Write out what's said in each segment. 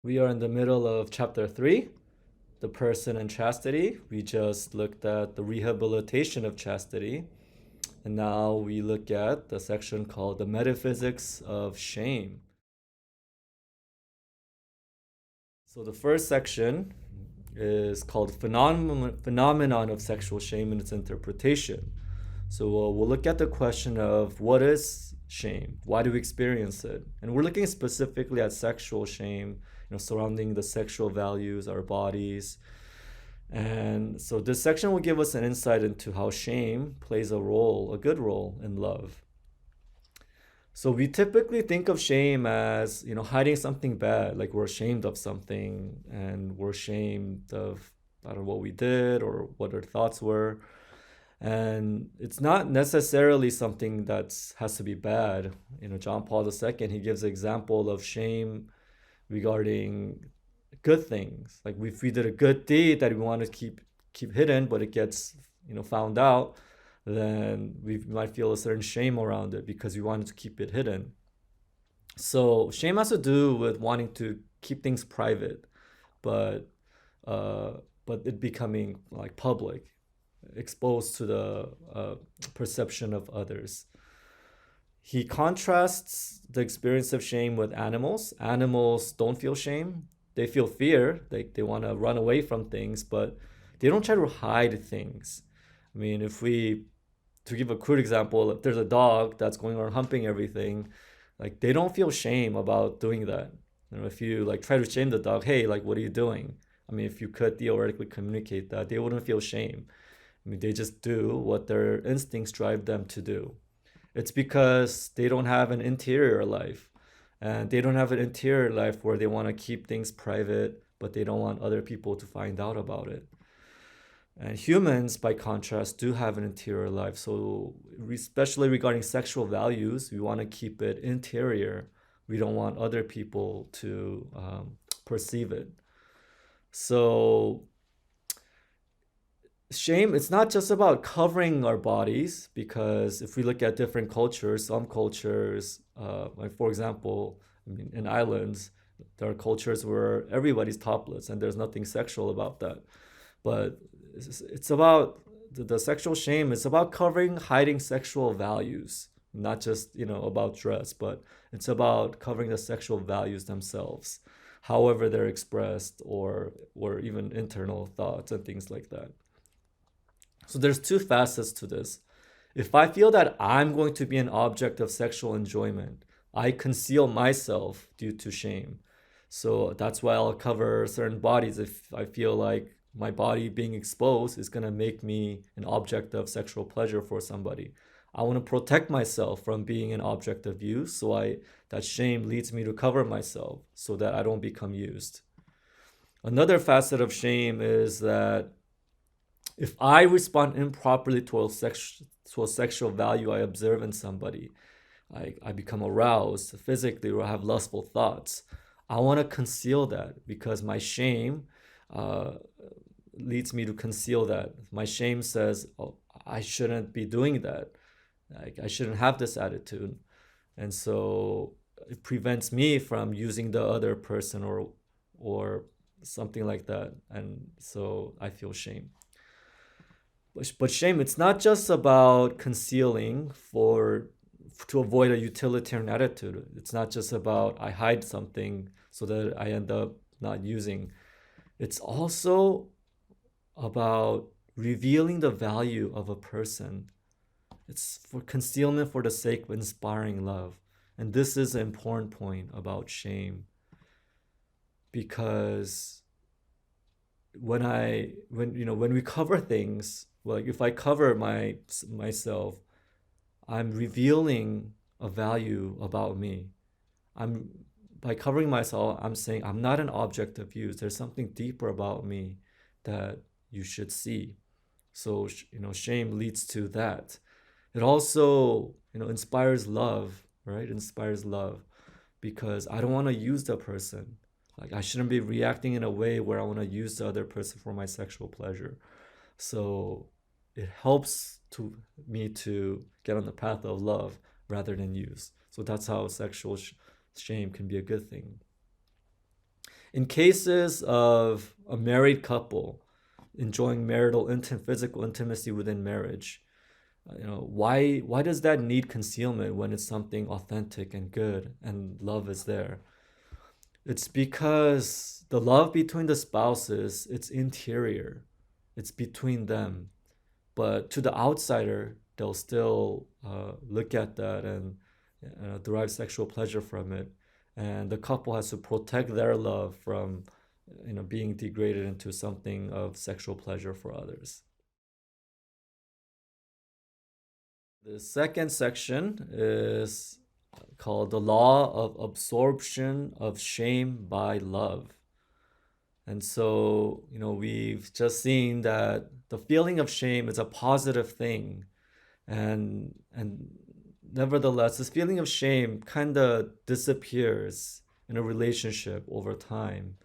We are in the middle of chapter 3, the person and chastity. We just looked at the rehabilitation of chastity, and now we look at the section called the metaphysics of shame. So the first section is called phenomenon of sexual shame and its interpretation. So we'll look at the question of what is shame? Why do we experience it? And we're looking specifically at sexual shame, surrounding the sexual values, our bodies. And so this section will give us an insight into how shame plays a role, a good role in love. So we typically think of shame as, hiding something bad, like we're ashamed of something and we're ashamed of, I don't know, what we did or what our thoughts were. And it's not necessarily something that has to be bad. John Paul II, he gives an example of shame regarding good things. Like if we did a good deed that we want to keep hidden, but it gets found out, then we might feel a certain shame around it because we wanted to keep it hidden. So shame has to do with wanting to keep things private, but uh, but it becoming like public, exposed to the perception of others. He contrasts the experience of shame with animals. Animals don't feel shame. They feel fear. They want to run away from things, but they don't try to hide things. I mean, to give a crude example, if there's a dog that's going around humping everything, like they don't feel shame about doing that. If you like try to shame the dog, hey, like what are you doing? I mean, if you could theoretically communicate that, they wouldn't feel shame. I mean, they just do what their instincts drive them to do. It's because they don't have an interior life. And they don't have an interior life where they want to keep things private, but they don't want other people to find out about it. And humans, by contrast, do have an interior life. So, especially regarding sexual values, we want to keep it interior. We don't want other people to perceive it. So, shame, it's not just about covering our bodies, because if we look at different cultures, some cultures, like for example, I mean, in islands, there are cultures where everybody's topless and there's nothing sexual about that. But it's about the sexual shame. It's about covering, hiding sexual values, not just about dress, but it's about covering the sexual values themselves, however they're expressed, or even internal thoughts and things like that. So there's two facets to this. If I feel that I'm going to be an object of sexual enjoyment, I conceal myself due to shame. So that's why I'll cover certain bodies if I feel like my body being exposed is going to make me an object of sexual pleasure for somebody. I want to protect myself from being an object of use, so I that shame leads me to cover myself so that I don't become used. Another facet of shame is that if I respond improperly to a sexual value I observe in somebody, I become aroused physically or I have lustful thoughts, I want to conceal that because my shame uh, leads me to conceal that. My shame says, oh, I shouldn't be doing that. Like, I shouldn't have this attitude. And so it prevents me from using the other person or something like that. And so I feel shame. But shame, it's not just about concealing for to avoid a utilitarian attitude. It's not just about I hide something so that I end up not using. It's also about revealing the value of a person. It's for concealment for the sake of inspiring love. And this is an important point about shame, because when we cover things, like if I cover myself, I'm revealing a value about me. I'm By covering myself, I'm saying I'm not an object of use. There's something deeper about me that you should see. So shame leads to that. It also inspires love, right? It inspires love because I don't want to use the person. Like I shouldn't be reacting in a way where I want to use the other person for my sexual pleasure. So it helps to me to get on the path of love rather than use. So that's how shame can be a good thing. In cases of a married couple enjoying physical intimacy within marriage, why does that need concealment when it's something authentic and good and love is there? It's because the love between the spouses, it's interior. It's between them. But to the outsider, they'll still look at that and derive sexual pleasure from it. And the couple has to protect their love from being degraded into something of sexual pleasure for others. The second section is called the law of absorption of shame by love. And so, we've just seen that the feeling of shame is a positive thing. And nevertheless, this feeling of shame kind of disappears in a relationship over time.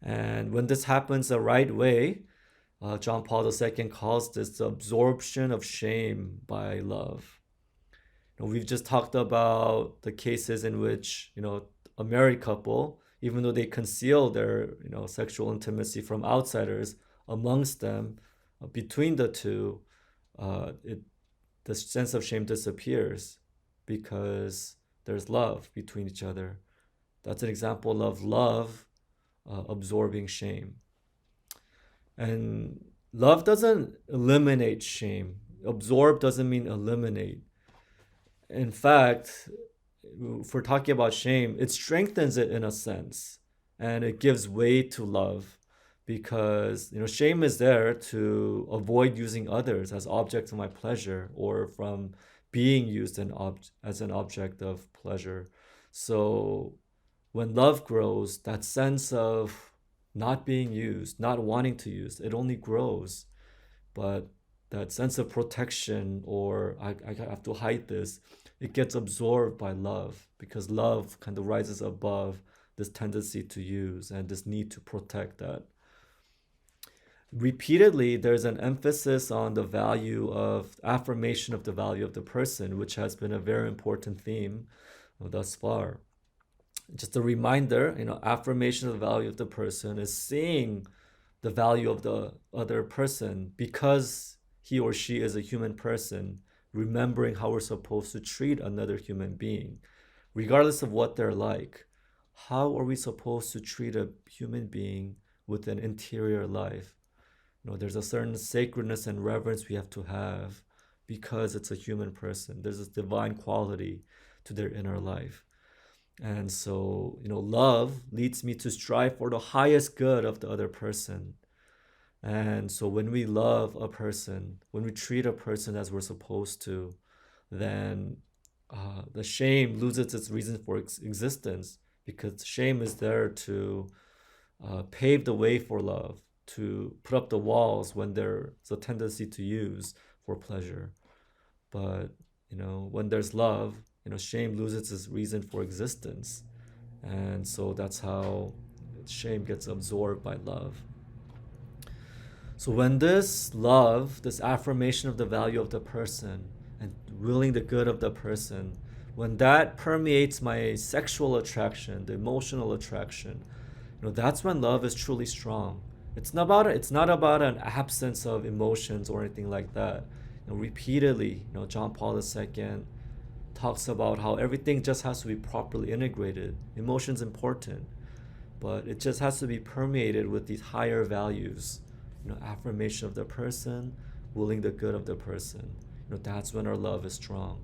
And when this happens the right way, John Paul II calls this the absorption of shame by love. We've just talked about the cases in which, a married couple, even though they conceal their, sexual intimacy from outsiders, amongst them, between the two, the sense of shame disappears because there's love between each other. That's an example of love absorbing shame. And love doesn't eliminate shame. Absorb doesn't mean eliminate. In fact, if we're talking about shame, it strengthens it in a sense, and it gives way to love, because shame is there to avoid using others as objects of my pleasure or from being used as an object of pleasure. So when love grows, that sense of not being used, not wanting to use, it only grows. But that sense of protection, or I have to hide this, it gets absorbed by love, because love kind of rises above this tendency to use and this need to protect that. Repeatedly, there's an emphasis on the value of affirmation of the value of the person, which has been a very important theme thus far. Just a reminder, affirmation of the value of the person is seeing the value of the other person because he or she is a human person, remembering how we're supposed to treat another human being, regardless of what they're like. How are we supposed to treat a human being with an interior life? There's a certain sacredness and reverence we have to have because it's a human person. There's this divine quality to their inner life. And so, love leads me to strive for the highest good of the other person. And so when we love a person, when we treat a person as we're supposed to, then the shame loses its reason for existence, because shame is there to pave the way for love, to put up the walls when there's a tendency to use for pleasure. But, when there's love, shame loses its reason for existence. And so that's how shame gets absorbed by love. So when this love, this affirmation of the value of the person and willing the good of the person, when that permeates my sexual attraction, the emotional attraction, that's when love is truly strong. It's not about an absence of emotions or anything like that. Repeatedly, John Paul II talks about how everything just has to be properly integrated. Emotion's important, but it just has to be permeated with these higher values. Affirmation of the person, willing the good of the person. That's when our love is strong.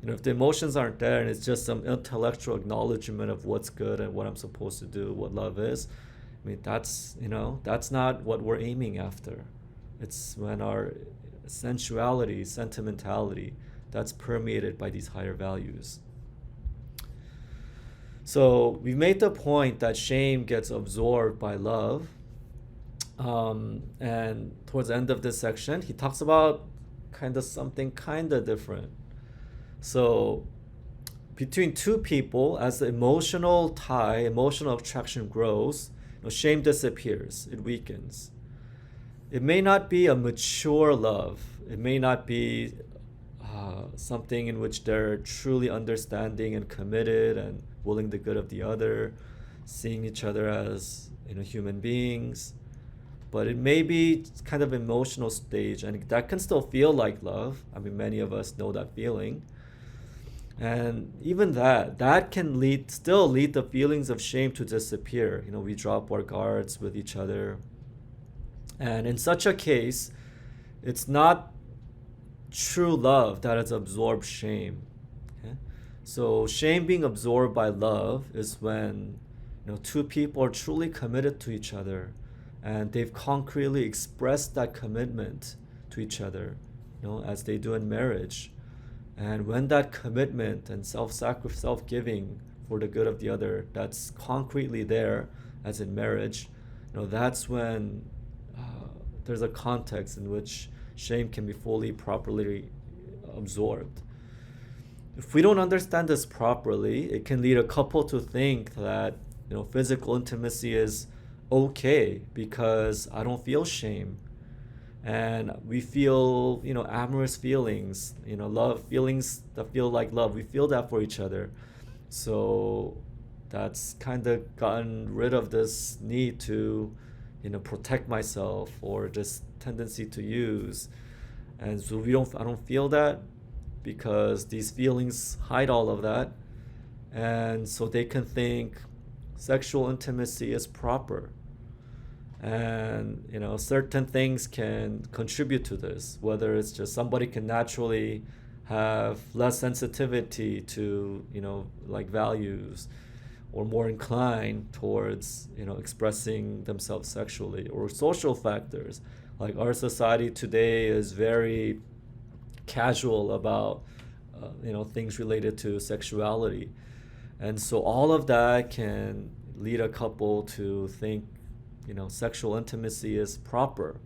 If the emotions aren't there and it's just some intellectual acknowledgement of what's good and what I'm supposed to do, what love is, that's not what we're aiming after. It's when our sensuality, sentimentality, that's permeated by these higher values. So we've made the point that shame gets absorbed by love. And towards the end of this section, he talks about something different. So between two people, as the emotional tie, emotional attraction grows, shame disappears, it weakens. It may not be a mature love. It may not be something in which they're truly understanding and committed and willing the good of the other. seeing each other as human beings. But it may be kind of emotional stage, and that can still feel like love. I mean, many of us know that feeling. And even that can still lead the feelings of shame to disappear. We drop our guards with each other. And in such a case, it's not true love that has absorbed shame. Okay? So shame being absorbed by love is when two people are truly committed to each other, and they've concretely expressed that commitment to each other, as they do in marriage. And when that commitment and self-sacrifice, self-giving for the good of the other, that's concretely there, as in marriage, that's when there's a context in which shame can be fully, properly absorbed. If we don't understand this properly, it can lead a couple to think that physical intimacy is okay because I don't feel shame, and we feel amorous feelings, love feelings that feel like love. We feel that for each other, so that's kind of gotten rid of this need to protect myself, or this tendency to use. And so I don't feel that, because these feelings hide all of that. And so they can think sexual intimacy is proper. And certain things can contribute to this, whether it's just somebody can naturally have less sensitivity to like values, or more inclined towards expressing themselves sexually, or social factors. Like our society today is very casual about things related to sexuality, and so all of that can lead a couple to think sexual intimacy is proper.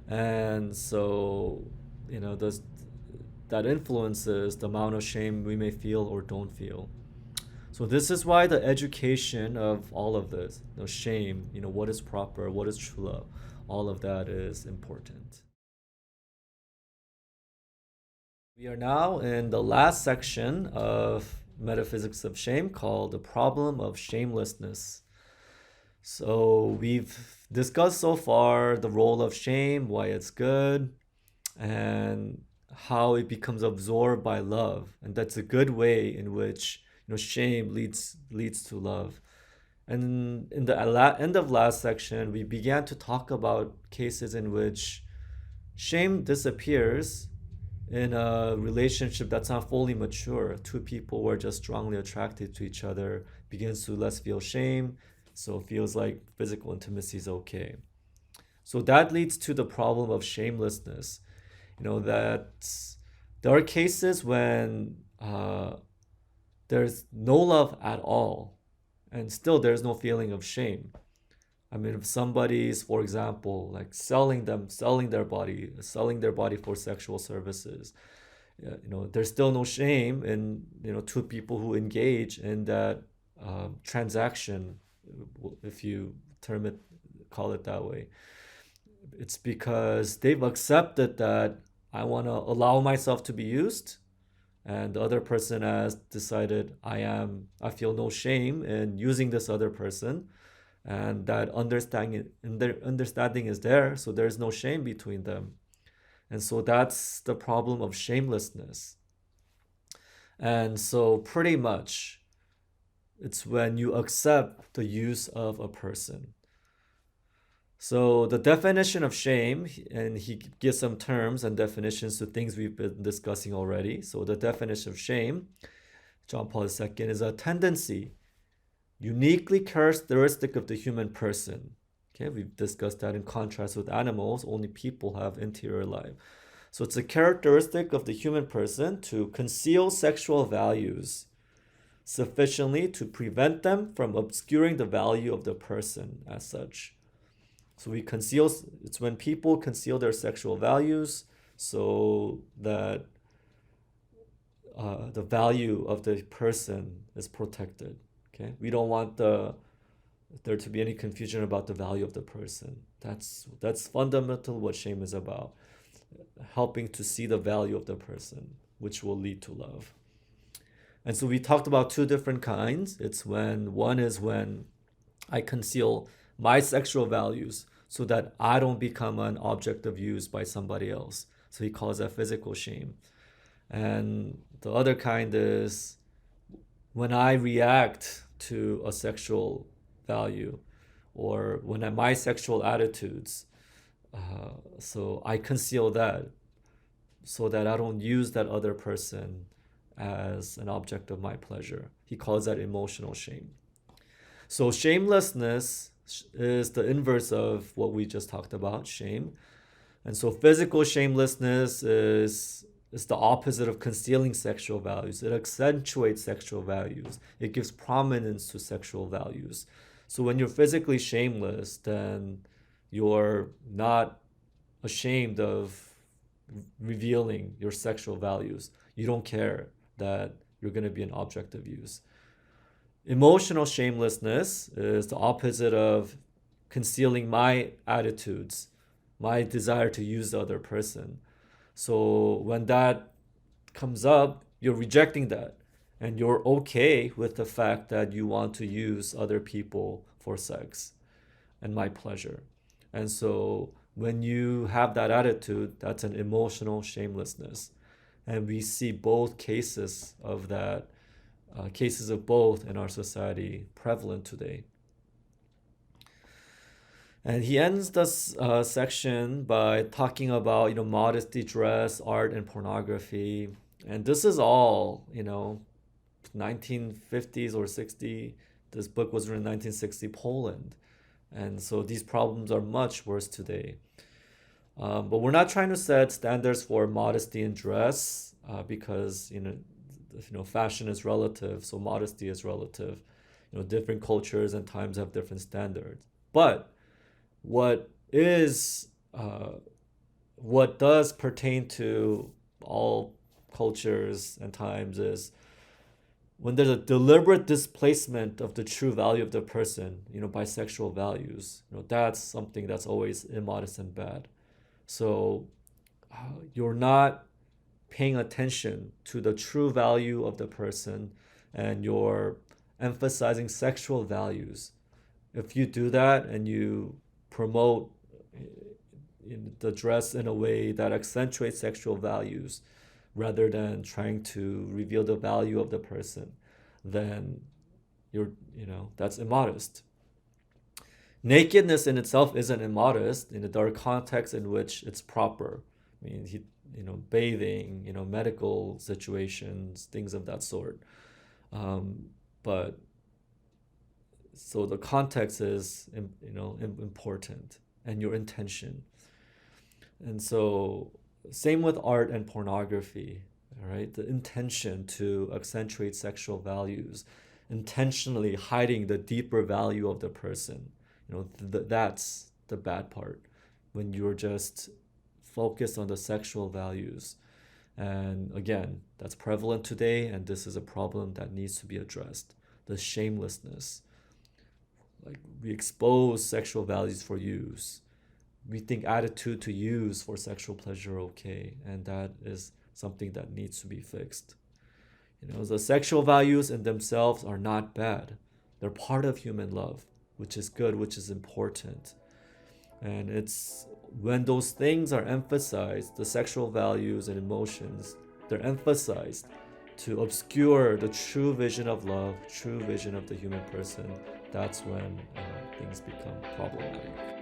And so does that influences the amount of shame we may feel or don't feel. So this is why the education of all of this, shame, what is proper, what is true love, all of that is important. We are now in the last section of Metaphysics of Shame, called the Problem of Shamelessness. So we've discussed so far the role of shame, why it's good, and how it becomes absorbed by love. And that's a good way in which shame leads to love. And in the end of last section, we began to talk about cases in which shame disappears in a relationship that's not fully mature. Two people who are just strongly attracted to each other begins to less feel shame, so it feels like physical intimacy is okay. So that leads to the problem of shamelessness. That there are cases when there's no love at all, and still there's no feeling of shame. I mean, if somebody's, for example, like selling their body for sexual services, there's still no shame in two people who engage in that transaction, if you call it that way. It's because they've accepted that I want to allow myself to be used, and the other person has decided I feel no shame in using this other person, and that understanding is there, so there's no shame between them. And so that's the problem of shamelessness. And so pretty much it's when you accept the use of a person. So the definition of shame, and he gives some terms and definitions to things we've been discussing already. So the definition of shame, John Paul II, is a tendency uniquely characteristic of the human person. Okay, we've discussed that in contrast with animals, only people have interior life. So it's a characteristic of the human person to conceal sexual values sufficiently to prevent them from obscuring the value of the person as such. So it's when people conceal their sexual values so that the value of the person is protected. Okay, we don't want there to be any confusion about the value of the person. That's fundamental what shame is about, helping to see the value of the person, which will lead to love. And so we talked about two different kinds. It's when one is when I conceal my sexual values so that I don't become an object of use by somebody else. So he calls that physical shame. And the other kind is when I react to a sexual value or my sexual attitudes. So I conceal that so that I don't use that other person as an object of my pleasure. He calls that emotional shame. So shamelessness is the inverse of what we just talked about, shame. And so physical shamelessness is the opposite of concealing sexual values. It accentuates sexual values. It gives prominence to sexual values. So when you're physically shameless, then you're not ashamed of revealing your sexual values. You don't care that you're going to be an object of use. Emotional shamelessness is the opposite of concealing my attitudes, my desire to use the other person. So when that comes up, you're rejecting that and you're okay with the fact that you want to use other people for sex and my pleasure. And so when you have that attitude, that's an emotional shamelessness. And we see both cases of that, cases of both in our society prevalent today. And he ends this section by talking about, modesty, dress, art, and pornography. And this is all, 1950s or 60. This book was written in 1960 Poland. And so these problems are much worse today. But we're not trying to set standards for modesty and dress because, fashion is relative, so modesty is relative. Different cultures and times have different standards. But what does pertain to all cultures and times is when there's a deliberate displacement of the true value of the person, by sexual values, that's something that's always immodest and bad. So you're not paying attention to the true value of the person and you're emphasizing sexual values. If you do that and you promote the dress in a way that accentuates sexual values rather than trying to reveal the value of the person, then that's immodest. Nakedness in itself isn't immodest. There are contexts in which it's proper. I mean, bathing, medical situations, things of that sort. But so the context is, important, and your intention. And so same with art and pornography, all right? The intention to accentuate sexual values, intentionally hiding the deeper value of the person. That's the bad part, when you're just focused on the sexual values. And again, that's prevalent today, and this is a problem that needs to be addressed. The shamelessness. Like, we expose sexual values for use. We think attitude to use for sexual pleasure okay, and that is something that needs to be fixed. The sexual values in themselves are not bad. They're part of human love, which is good, which is important. And it's when those things are emphasized, the sexual values and emotions, they're emphasized to obscure the true vision of love, true vision of the human person. That's when things become problematic.